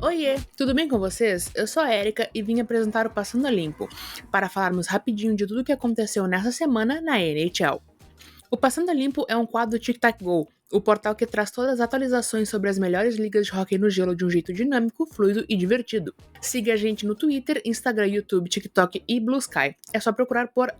Oiê, tudo bem com vocês? Eu sou a Erika e vim apresentar o Passando a Limpo, para falarmos rapidinho de tudo o que aconteceu nessa semana na NHL. O Passando a Limpo é um quadro do Tic Tac Go, o portal que traz todas as atualizações sobre as melhores ligas de hóquei no gelo de um jeito dinâmico, fluido e divertido. Siga a gente no Twitter, Instagram, YouTube, TikTok e Blue Sky. É só procurar por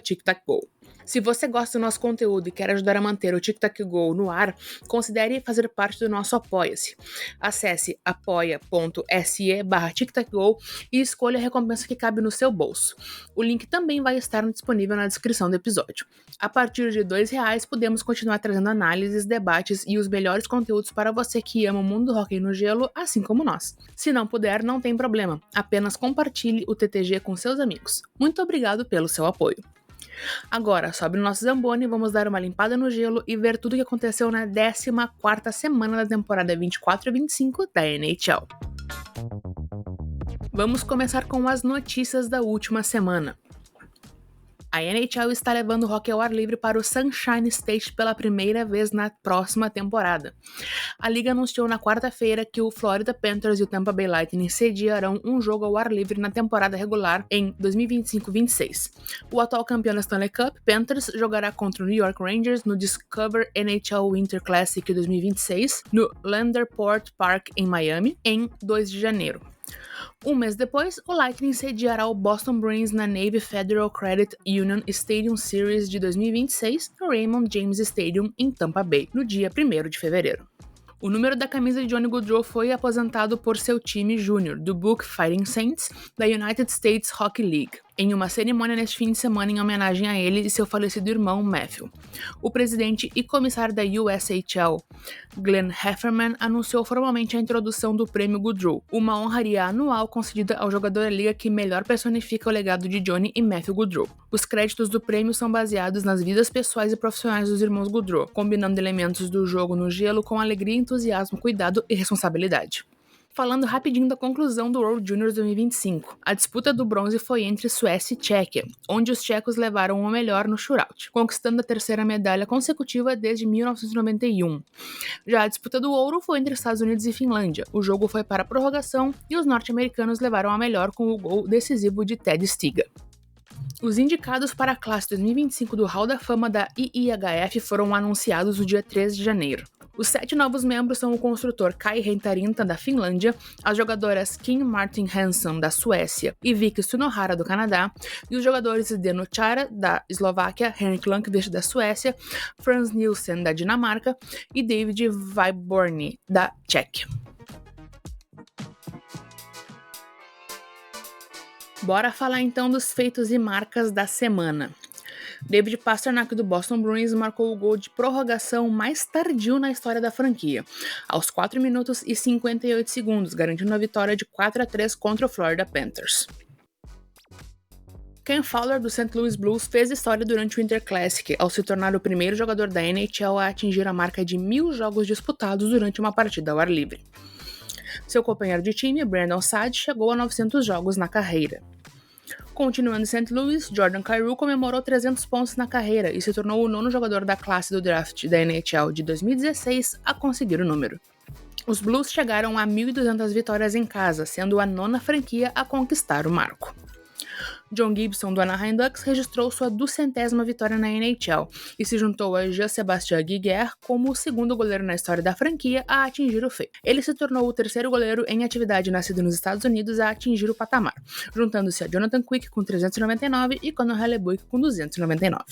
@TicTacGo. Se você gosta do nosso conteúdo e quer ajudar a manter o Tic Tac Go no ar, considere fazer parte do nosso Apoia-se. Acesse apoia.se/TicTacGo e escolha a recompensa que cabe no seu bolso. O link também vai estar disponível na descrição do episódio. A partir de R$2 podemos continuar trazendo análises, debates e os melhores conteúdos para você que ama o mundo do hóquei no gelo, assim como nós. Se não puder, não tem problema. Apenas compartilhe o TTG com seus amigos. Muito obrigado pelo seu apoio. Agora, sobe no nosso Zamboni, vamos dar uma limpada no gelo e ver tudo o que aconteceu na 14ª semana da temporada 24 e 25 da NHL. Vamos começar com as notícias da última semana. A NHL está levando o hóquei ao ar livre para o Sunshine State pela primeira vez na próxima temporada. A liga anunciou na quarta-feira que o Florida Panthers e o Tampa Bay Lightning sediarão um jogo ao ar livre na temporada regular em 2025-26. O atual campeão da Stanley Cup, Panthers, jogará contra o New York Rangers no Discover NHL Winter Classic 2026 no Landerport Park em Miami, em 2 de janeiro. Um mês depois, o Lightning sediará o Boston Bruins na Navy Federal Credit Union Stadium Series de 2026 no Raymond James Stadium em Tampa Bay, no dia 1º de fevereiro. O número da camisa de Johnny Gaudreau foi aposentado por seu time júnior, do Buck Fighting Saints, da United States Hockey League, em uma cerimônia neste fim de semana em homenagem a ele e seu falecido irmão Matthew. O presidente e comissário da USHL, Glenn Heffernan, anunciou formalmente a introdução do Prêmio Gaudreau, uma honraria anual concedida ao jogador da liga que melhor personifica o legado de Johnny e Matthew Gaudreau. Os créditos do prêmio são baseados nas vidas pessoais e profissionais dos irmãos Gaudreau, combinando elementos do jogo no gelo com alegria, entusiasmo, cuidado e responsabilidade. Falando rapidinho da conclusão do World Juniors 2025, a disputa do bronze foi entre Suécia e Tchequia, onde os tchecos levaram o melhor no shootout, conquistando a terceira medalha consecutiva desde 1991. Já a disputa do ouro foi entre Estados Unidos e Finlândia. O jogo foi para a prorrogação e os norte-americanos levaram a melhor com o gol decisivo de Ted Stiga. Os indicados para a classe 2025 do Hall da Fama da IIHF foram anunciados no dia 3 de janeiro. Os 7 novos membros são o construtor Kai Hentarinta, da Finlândia, as jogadoras Kim Martin Hansen, da Suécia, e Vicky Sunohara, do Canadá, e os jogadores Zdeno Chara, da Eslováquia, Henrik Lundqvist, da Suécia, Frans Nielsen, da Dinamarca, e David Vyborny, da Tchequia. Bora falar então dos feitos e marcas da semana. David Pastrnak, do Boston Bruins, marcou o gol de prorrogação mais tardio na história da franquia, aos 4 minutos e 58 segundos, garantindo a vitória de 4-3 contra o Florida Panthers. Ken Fowler, do St. Louis Blues, fez história durante o Winter Classic, ao se tornar o primeiro jogador da NHL a atingir a marca de 1.000 jogos disputados durante uma partida ao ar livre. Seu companheiro de time, Brandon Saad, chegou a 900 jogos na carreira. Continuando em St. Louis, Jordan Kyrou comemorou 300 pontos na carreira e se tornou o 9º jogador da classe do draft da NHL de 2016 a conseguir o número. Os Blues chegaram a 1.200 vitórias em casa, sendo a 9ª franquia a conquistar o marco. John Gibson, do Anaheim Ducks, registrou sua 200ª vitória na NHL e se juntou a Jean-Sébastien Giguère como o 2º goleiro na história da franquia a atingir o feito. Ele se tornou o 3º goleiro em atividade nascido nos Estados Unidos a atingir o patamar, juntando-se a Jonathan Quick com 399 e Conor Hellebuyck com 299.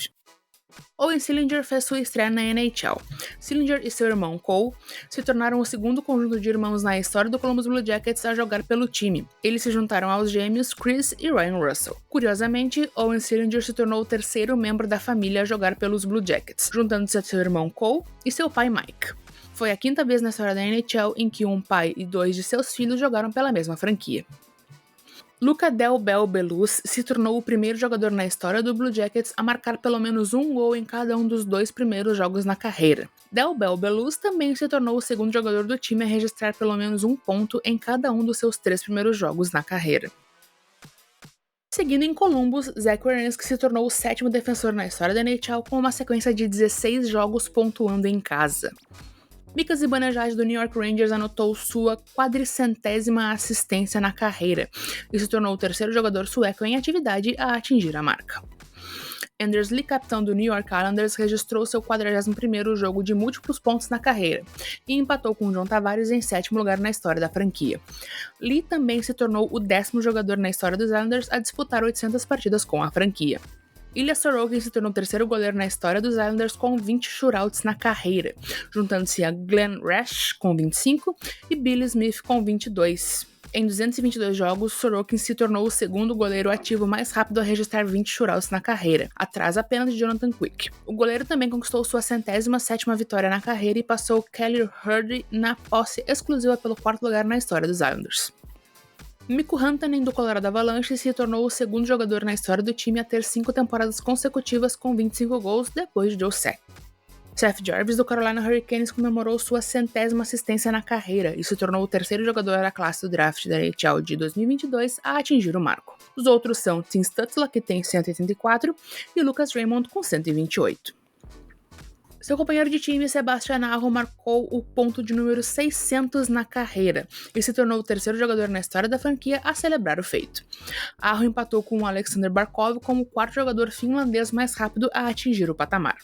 Owen Sillinger fez sua estreia na NHL. Sillinger e seu irmão Cole se tornaram o 2º conjunto de irmãos na história do Columbus Blue Jackets a jogar pelo time. Eles se juntaram aos gêmeos Chris e Ryan Russell. Curiosamente, Owen Sillinger se tornou o 3º membro da família a jogar pelos Blue Jackets, juntando-se a seu irmão Cole e seu pai Mike. Foi a 5ª vez na história da NHL em que um pai e 2 de seus filhos jogaram pela mesma franquia. Luca Del Bel Belus se tornou o primeiro jogador na história do Blue Jackets a marcar pelo menos um gol em cada um dos 2 primeiros jogos na carreira. Del Bel Belus também se tornou o 2º jogador do time a registrar pelo menos um ponto em cada um dos seus 3 primeiros jogos na carreira. Seguindo em Columbus, Zach Werenski se tornou o 7º defensor na história da NHL com uma sequência de 16 jogos pontuando em casa. Mika Zibanejad do New York Rangers anotou sua 400ª assistência na carreira e se tornou o terceiro jogador sueco em atividade a atingir a marca. Anders Lee, capitão do New York Islanders, registrou seu 41º jogo de múltiplos pontos na carreira e empatou com John Tavares em 7º lugar na história da franquia. Lee também se tornou o 10º jogador na história dos Islanders a disputar 800 partidas com a franquia. Ilya Sorokin se tornou o terceiro goleiro na história dos Islanders com 20 shootouts na carreira, juntando-se a Glenn Rash com 25 e Billy Smith com 22. Em 222 jogos, Sorokin se tornou o segundo goleiro ativo mais rápido a registrar 20 shootouts na carreira, atrás apenas de Jonathan Quick. O goleiro também conquistou sua 107ª vitória na carreira e passou Kelly Hrudey na posse exclusiva pelo 4º lugar na história dos Islanders. Mikko Rantanen, do Colorado Avalanche, se tornou o segundo jogador na história do time a ter 5 temporadas consecutivas com 25 gols depois de Joe Sakic. Seth Jarvis, do Carolina Hurricanes, comemorou sua 100ª assistência na carreira e se tornou o terceiro jogador da classe do draft da NHL de 2022 a atingir o marco. Os outros são Tim Stützle, que tem 184, e Lucas Raymond, com 128. Seu companheiro de time, Sebastian Aho, marcou o ponto de número 600 na carreira e se tornou o terceiro jogador na história da franquia a celebrar o feito. Aho empatou com Alexander Barkov como o 4º jogador finlandês mais rápido a atingir o patamar.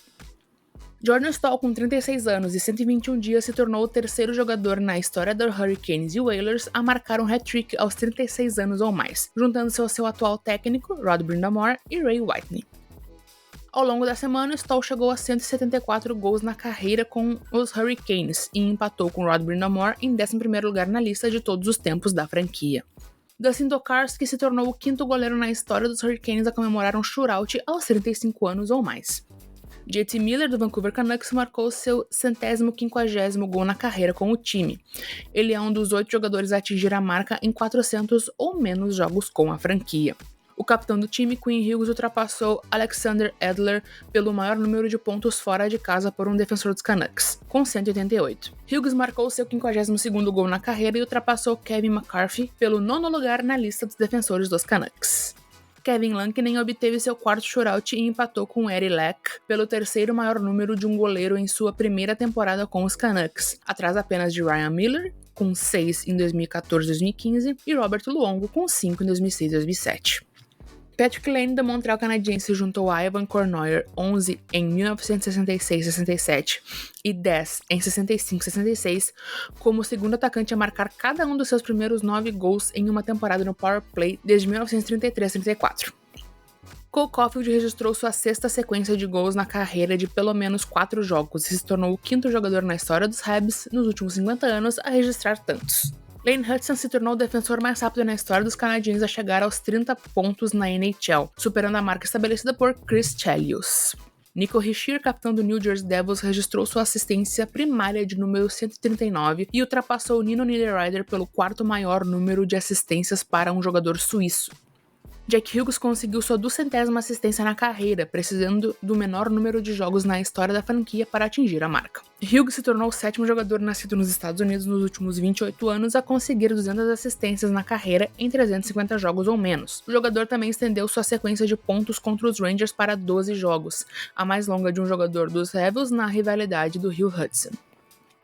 Jordan Staal, com 36 anos e 121 dias, se tornou o terceiro jogador na história dos Hurricanes e Whalers a marcar um hat-trick aos 36 anos ou mais, juntando-se ao seu atual técnico, Rod Brind'Amour, e Ray Whitney. Ao longo da semana, Staal chegou a 174 gols na carreira com os Hurricanes e empatou com Rod Brind'Amour em 11º lugar na lista de todos os tempos da franquia. Dustin Tokarski se tornou o 5º goleiro na história dos Hurricanes a comemorar um shootout aos 35 anos ou mais. JT Miller, do Vancouver Canucks, marcou seu 150º gol na carreira com o time. Ele é um dos 8 jogadores a atingir a marca em 400 ou menos jogos com a franquia. O capitão do time, Quinn Hughes, ultrapassou Alexander Edler pelo maior número de pontos fora de casa por um defensor dos Canucks, com 188. Hughes marcou seu 52º gol na carreira e ultrapassou Kevin McCarthy pelo 9º lugar na lista dos defensores dos Canucks. Kevin Lankinen obteve seu 4º shootout e empatou com Eddie Lack pelo 3º maior número de um goleiro em sua primeira temporada com os Canucks, atrás apenas de Ryan Miller, com 6 em 2014-2015, e Robert Luongo, com 5 em 2006-2007. Patrick Lane, do Montreal Canadiens, juntou a Ivan Cournoyer 11 em 1966-67 e 10 em 65-66 como o segundo atacante a marcar cada um dos seus primeiros 9 gols em uma temporada no Power Play desde 1933-34. Cole Caulfield registrou sua 6ª sequência de gols na carreira de pelo menos 4 jogos e se tornou o 5º jogador na história dos Habs nos últimos 50 anos a registrar tantos. Lane Hutson se tornou o defensor mais rápido na história dos Canadiens a chegar aos 30 pontos na NHL, superando a marca estabelecida por Chris Chelios. Nico Hischier, capitão do New Jersey Devils, registrou sua assistência primária de número 139 e ultrapassou Nino Niederreiter pelo 4º maior número de assistências para um jogador suíço. Jack Hughes conseguiu sua 200ª assistência na carreira, precisando do menor número de jogos na história da franquia para atingir a marca. Hughes se tornou o 7º jogador nascido nos Estados Unidos nos últimos 28 anos a conseguir 200 assistências na carreira em 350 jogos ou menos. O jogador também estendeu sua sequência de pontos contra os Rangers para 12 jogos, a mais longa de um jogador dos Devils na rivalidade do Hugh Hudson.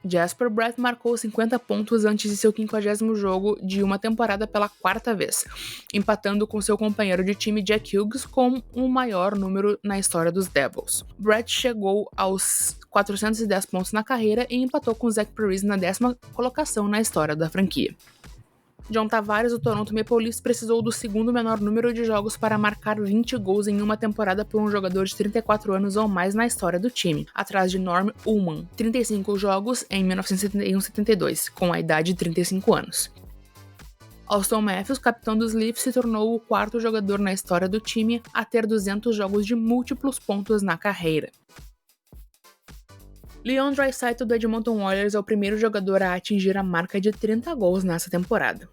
Jasper Bratt marcou 50 pontos antes de seu 50º jogo de uma temporada pela 4ª vez, empatando com seu companheiro de time Jack Hughes com o maior número na história dos Devils. Bratt chegou aos 410 pontos na carreira e empatou com Zach Parise na 10ª colocação na história da franquia. John Tavares, do Toronto Maple Leafs, precisou do 2º menor número de jogos para marcar 20 gols em uma temporada por um jogador de 34 anos ou mais na história do time, atrás de Norm Ullman, 35 jogos em 1971-72, com a idade de 35 anos. Auston Matthews, capitão dos Leafs, se tornou o 4º jogador na história do time a ter 200 jogos de múltiplos pontos na carreira. Leon Draisaitl, do Edmonton Oilers, é o primeiro jogador a atingir a marca de 30 gols nessa temporada.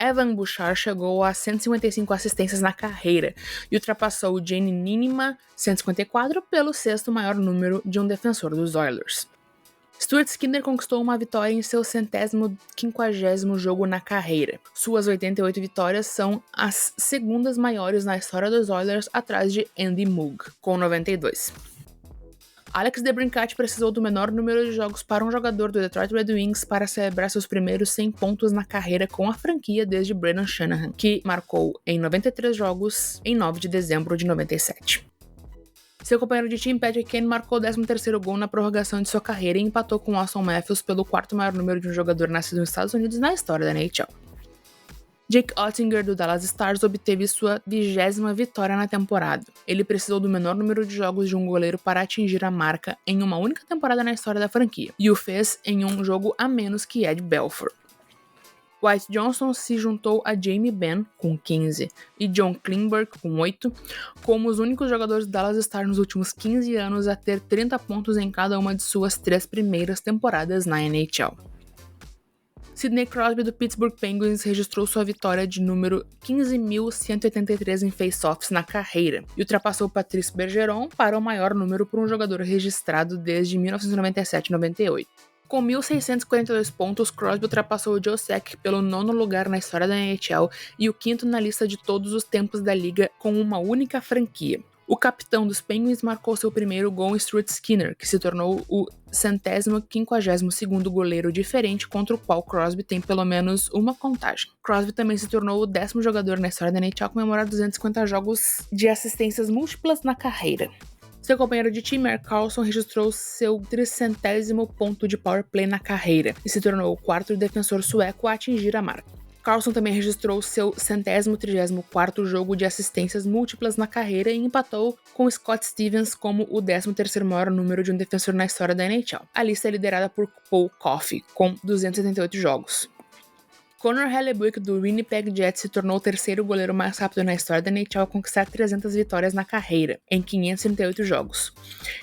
Evan Bouchard chegou a 155 assistências na carreira e ultrapassou Jane Niinimaa, 154, pelo 6º maior número de um defensor dos Oilers. Stuart Skinner conquistou uma vitória em seu 150º jogo na carreira. Suas 88 vitórias são as segundas maiores na história dos Oilers, atrás de Andy Moog, com 92. Alex DeBrincat precisou do menor número de jogos para um jogador do Detroit Red Wings para celebrar seus primeiros 100 pontos na carreira com a franquia desde Brendan Shanahan, que marcou em 93 jogos em 9 de dezembro de 97. Seu companheiro de time, Patrick Kane, marcou o 13º gol na prorrogação de sua carreira e empatou com Auston Matthews pelo quarto maior número de um jogador nascido nos Estados Unidos na história da NHL. Jake Oettinger, do Dallas Stars, obteve sua 20ª vitória na temporada. Ele precisou do menor número de jogos de um goleiro para atingir a marca em uma única temporada na história da franquia, e o fez em um jogo a menos que Ed Belfour. Wyatt Johnston se juntou a Jamie Benn, com 15, e John Klingberg, com 8, como os únicos jogadores do Dallas Stars nos últimos 15 anos a ter 30 pontos em cada uma de suas 3 primeiras temporadas na NHL. Sidney Crosby, do Pittsburgh Penguins, registrou sua vitória de número 15.183 em face-offs na carreira e ultrapassou Patrice Bergeron para o maior número por um jogador registrado desde 1997-98. Com 1.642 pontos, Crosby ultrapassou o Joe Sakic pelo 9º lugar na história da NHL e o 5º na lista de todos os tempos da liga com uma única franquia. O capitão dos Penguins marcou seu primeiro gol em Stuart Skinner, que se tornou o 152º goleiro diferente contra o qual Crosby tem pelo menos uma contagem. Crosby também se tornou o 10º jogador na história da NHL a comemorar 250 jogos de assistências múltiplas na carreira. Seu companheiro de time, Erik Karlsson, registrou seu 300º ponto de power play na carreira e se tornou o 4º defensor sueco a atingir a marca. Karlsson também registrou seu 134º jogo de assistências múltiplas na carreira e empatou com Scott Stevens como o 13º maior número de um defensor na história da NHL. A lista é liderada por Paul Coffey, com 278 jogos. Connor Hellebuyck, do Winnipeg Jets, se tornou o 3º goleiro mais rápido na história da NHL a conquistar 300 vitórias na carreira, em 538 jogos.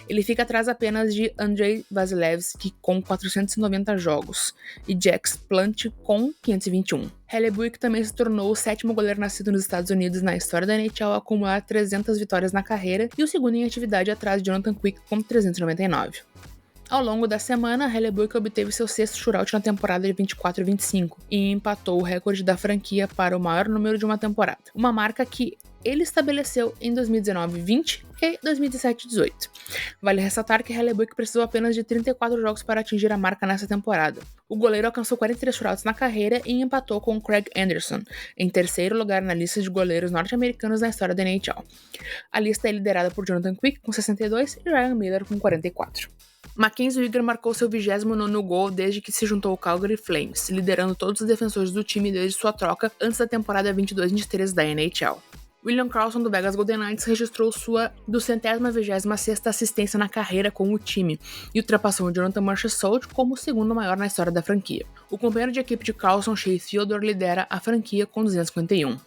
Ele fica atrás apenas de Andrei Vasilevskiy, com 490 jogos, e Jack Plante, com 521. Hellebuyck também se tornou o 7º goleiro nascido nos Estados Unidos na história da NHL a acumular 300 vitórias na carreira e o segundo em atividade atrás de Jonathan Quick, com 399. Ao longo da semana, Hellebuyck obteve seu 6º shutout na temporada de 24-25 e empatou o recorde da franquia para o maior número de uma temporada, uma marca que ele estabeleceu em 2019-20 e 2017-18. Vale ressaltar que Hellebuyck precisou apenas de 34 jogos para atingir a marca nessa temporada. O goleiro alcançou 43 shutouts na carreira e empatou com Craig Anderson, em 3º lugar na lista de goleiros norte-americanos na história da NHL. A lista é liderada por Jonathan Quick, com 62, e Ryan Miller, com 44. Mackenzie Weegar marcou seu 29º gol desde que se juntou ao Calgary Flames, liderando todos os defensores do time desde sua troca antes da temporada 22-23 da NHL. William Karlsson, do Vegas Golden Knights, registrou sua 226ª assistência na carreira com o time e ultrapassou o Jonathan Marchessault como o 2º maior na história da franquia. O companheiro de equipe de Karlsson, Shea Theodore, lidera a franquia com 251.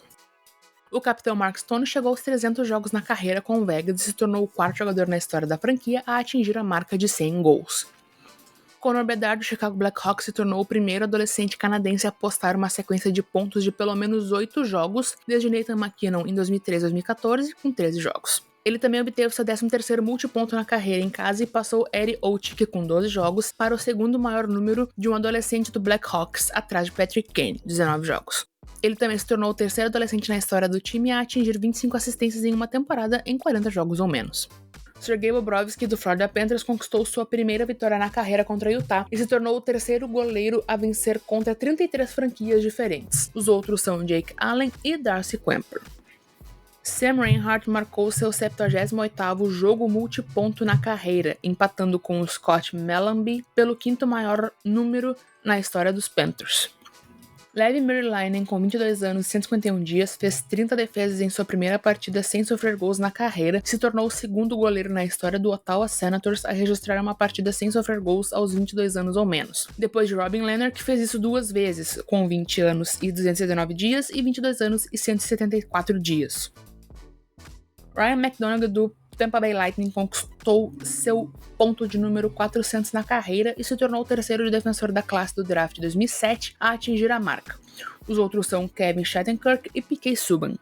O capitão Mark Stone chegou aos 300 jogos na carreira com o Vegas e se tornou o 4º jogador na história da franquia a atingir a marca de 100 gols. Connor Bedard, do Chicago Blackhawks, se tornou o primeiro adolescente canadense a postar uma sequência de pontos de pelo menos 8 jogos desde Nathan MacKinnon em 2013-2014, com 13 jogos. Ele também obteve seu 13º multiponto na carreira em casa e passou Eddie Olczyk, com 12 jogos, para o 2º maior número de um adolescente do Blackhawks, atrás de Patrick Kane, 19 jogos. Ele também se tornou o 3º adolescente na história do time a atingir 25 assistências em uma temporada em 40 jogos ou menos. Sergei Bobrovsky, do Florida Panthers, conquistou sua primeira vitória na carreira contra Utah e se tornou o 3º goleiro a vencer contra 33 franquias diferentes. Os outros são Jake Allen e Darcy Kuemper. Sam Reinhart marcou seu 78º jogo multiponto na carreira, empatando com o Scott Mellanby pelo 5º maior número na história dos Panthers. Leevi Meriläinen, com 22 anos e 151 dias, fez 30 defesas em sua primeira partida sem sofrer gols na carreira e se tornou o 2º goleiro na história do Ottawa Senators a registrar uma partida sem sofrer gols aos 22 anos ou menos, depois de Robin Lehner, que fez isso 2 vezes, com 20 anos e 219 dias e 22 anos e 174 dias. Ryan McDonagh, do Tampa Bay Lightning, conquistou seu ponto de número 400 na carreira e se tornou o 3º defensor da classe do draft de 2007 a atingir a marca. Os outros são Kevin Shattenkirk e P.K. Subban.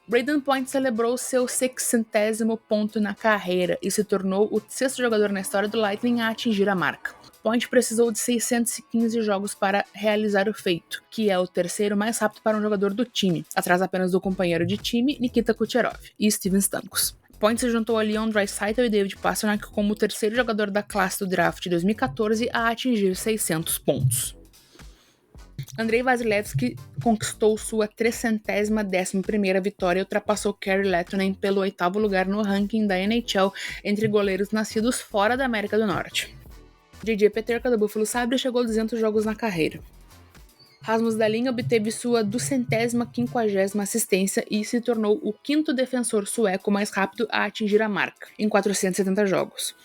Brayden Point celebrou seu 600º ponto na carreira e se tornou o 6º jogador na história do Lightning a atingir a marca. Point precisou de 615 jogos para realizar o feito, que é o 3º mais rápido para um jogador do time, atrás apenas do companheiro de time Nikita Kucherov e Steven Stamkos. Point se juntou a Leon Draisaitl e David Pastrnak como o terceiro jogador da classe do draft de 2014 a atingir 600 pontos. Andrei Vasilevskiy conquistou sua 311ª vitória e ultrapassou Kari Lehtonen pelo 8º lugar no ranking da NHL entre goleiros nascidos fora da América do Norte. JJ Peterka do Buffalo Sabres chegou a 200 jogos na carreira. Rasmus Dahlin obteve sua 250ª assistência e se tornou o 5º defensor sueco mais rápido a atingir a marca, em 470 jogos.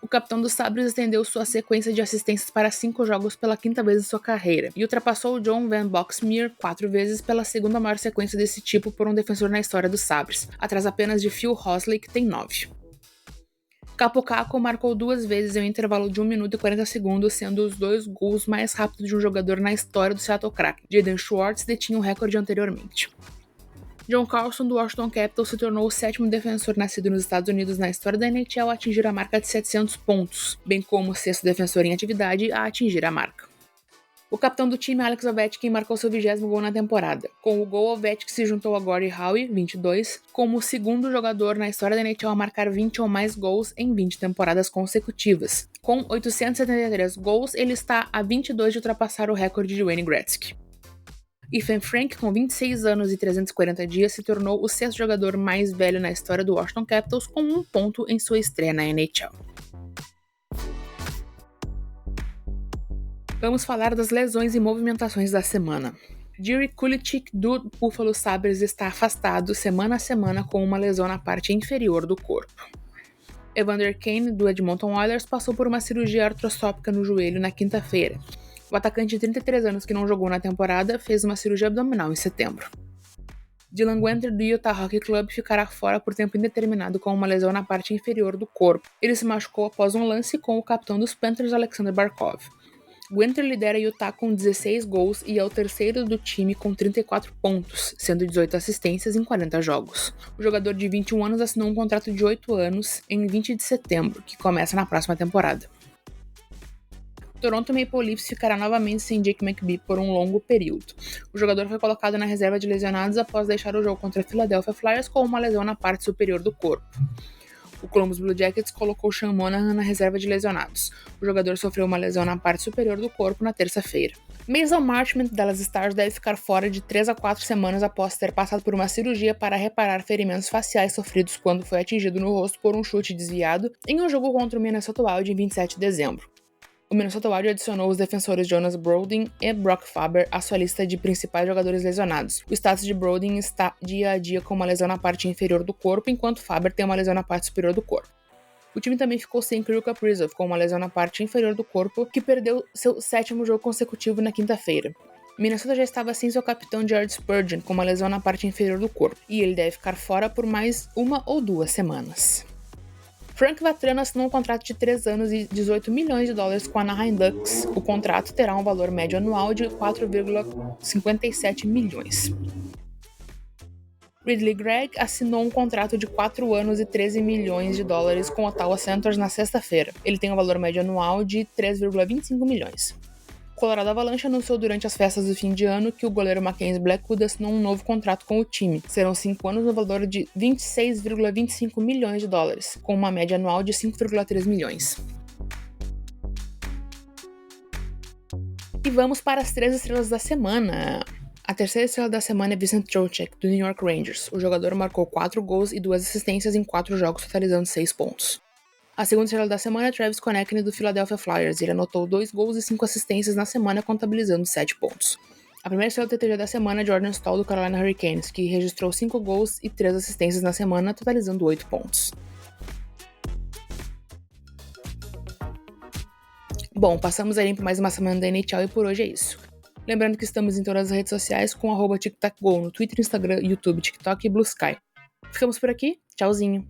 O capitão dos Sabres estendeu sua sequência de assistências para 5 jogos pela 5ª vez em sua carreira e ultrapassou John Van Boxmeer 4 vezes pela 2ª maior sequência desse tipo por um defensor na história dos Sabres, atrás apenas de Phil Horsley, que tem 9. Kaapo Kakko marcou 2 vezes em um intervalo de 1 minuto e 40 segundos, sendo os 2 gols mais rápidos de um jogador na história do Seattle Kraken. Jaden Schwartz detinha o recorde anteriormente. John Carlson, do Washington Capitals, se tornou o 7º defensor nascido nos Estados Unidos na história da NHL a atingir a marca de 700 pontos, bem como o 6º defensor em atividade a atingir a marca. O capitão do time, Alex Ovechkin, marcou seu 20º gol na temporada. Com o gol, Ovechkin se juntou a Gordie Howe, 22, como o 2º jogador na história da NHL a marcar 20 ou mais gols em 20 temporadas consecutivas. Com 873 gols, ele está a 22 de ultrapassar o recorde de Wayne Gretzky. Ethan Frank, com 26 anos e 340 dias, se tornou o 6º jogador mais velho na história do Washington Capitals com 1 ponto em sua estreia na NHL. Vamos falar das lesões e movimentações da semana. Jiri Kulichik, do Buffalo Sabres, está afastado semana a semana com uma lesão na parte inferior do corpo. Evander Kane, do Edmonton Oilers, passou por uma cirurgia artroscópica no joelho na quinta-feira. O atacante de 33 anos que não jogou na temporada fez uma cirurgia abdominal em setembro. Dylan Guenther, do Utah Hockey Club, ficará fora por tempo indeterminado com uma lesão na parte inferior do corpo. Ele se machucou após um lance com o capitão dos Panthers, Alexander Barkov. Guenther lidera Utah com 16 gols e é o terceiro do time com 34 pontos, sendo 18 assistências em 40 jogos. O jogador de 21 anos assinou um contrato de 8 anos em 20 de setembro, que começa na próxima temporada. Toronto Maple Leafs ficará novamente sem Jake McBee por um longo período. O jogador foi colocado na reserva de lesionados após deixar o jogo contra a Philadelphia Flyers com uma lesão na parte superior do corpo. O Columbus Blue Jackets colocou Sean Monahan na reserva de lesionados. O jogador sofreu uma lesão na parte superior do corpo na terça-feira. Mason Marchment, Dallas Stars, deve ficar fora de 3 a 4 semanas após ter passado por uma cirurgia para reparar ferimentos faciais sofridos quando foi atingido no rosto por um chute desviado em um jogo contra o Minnesota Wild em 27 de dezembro. O Minnesota Wild adicionou os defensores Jonas Brodin e Brock Faber à sua lista de principais jogadores lesionados. O status de Brodin está dia a dia com uma lesão na parte inferior do corpo, enquanto Faber tem uma lesão na parte superior do corpo. O time também ficou sem Kirill Kaprizov, com uma lesão na parte inferior do corpo, que perdeu seu 7º jogo consecutivo na quinta-feira. Minnesota já estava sem seu capitão Jared Spurgeon, com uma lesão na parte inferior do corpo, e ele deve ficar fora por mais 1 ou 2 semanas. Frank Vatrano assinou um contrato de 3 anos e $18 milhões com a Anaheim Ducks. O contrato terá um valor médio anual de 4,57 milhões. Ridley Gregg assinou um contrato de 4 anos e $13 milhões com o Ottawa Senators na sexta-feira. Ele tem um valor médio anual de 3,25 milhões. O Colorado Avalanche anunciou durante as festas do fim de ano que o goleiro Mackenzie Blackwood assinou um novo contrato com o time. Serão 5 anos no valor de $26,25 milhões, com uma média anual de 5,3 milhões. E vamos para as 3 estrelas da semana. A terceira estrela da semana é Vincent Trocheck, do New York Rangers. O jogador marcou 4 gols e 2 assistências em 4 jogos, totalizando 6 pontos. A segunda estrela da semana é Travis Konechny, do Philadelphia Flyers. Ele anotou 2 gols e 5 assistências na semana, contabilizando 7 pontos. A primeira estrela do TTG da semana é Jordan Staal, do Carolina Hurricanes, que registrou 5 gols e 3 assistências na semana, totalizando 8 pontos. Bom, passamos aí por mais uma semana da NHL e por hoje é isso. Lembrando que estamos em todas as redes sociais com @TicTacGo no Twitter, Instagram, YouTube, TikTok e Blue Sky. Ficamos por aqui, tchauzinho!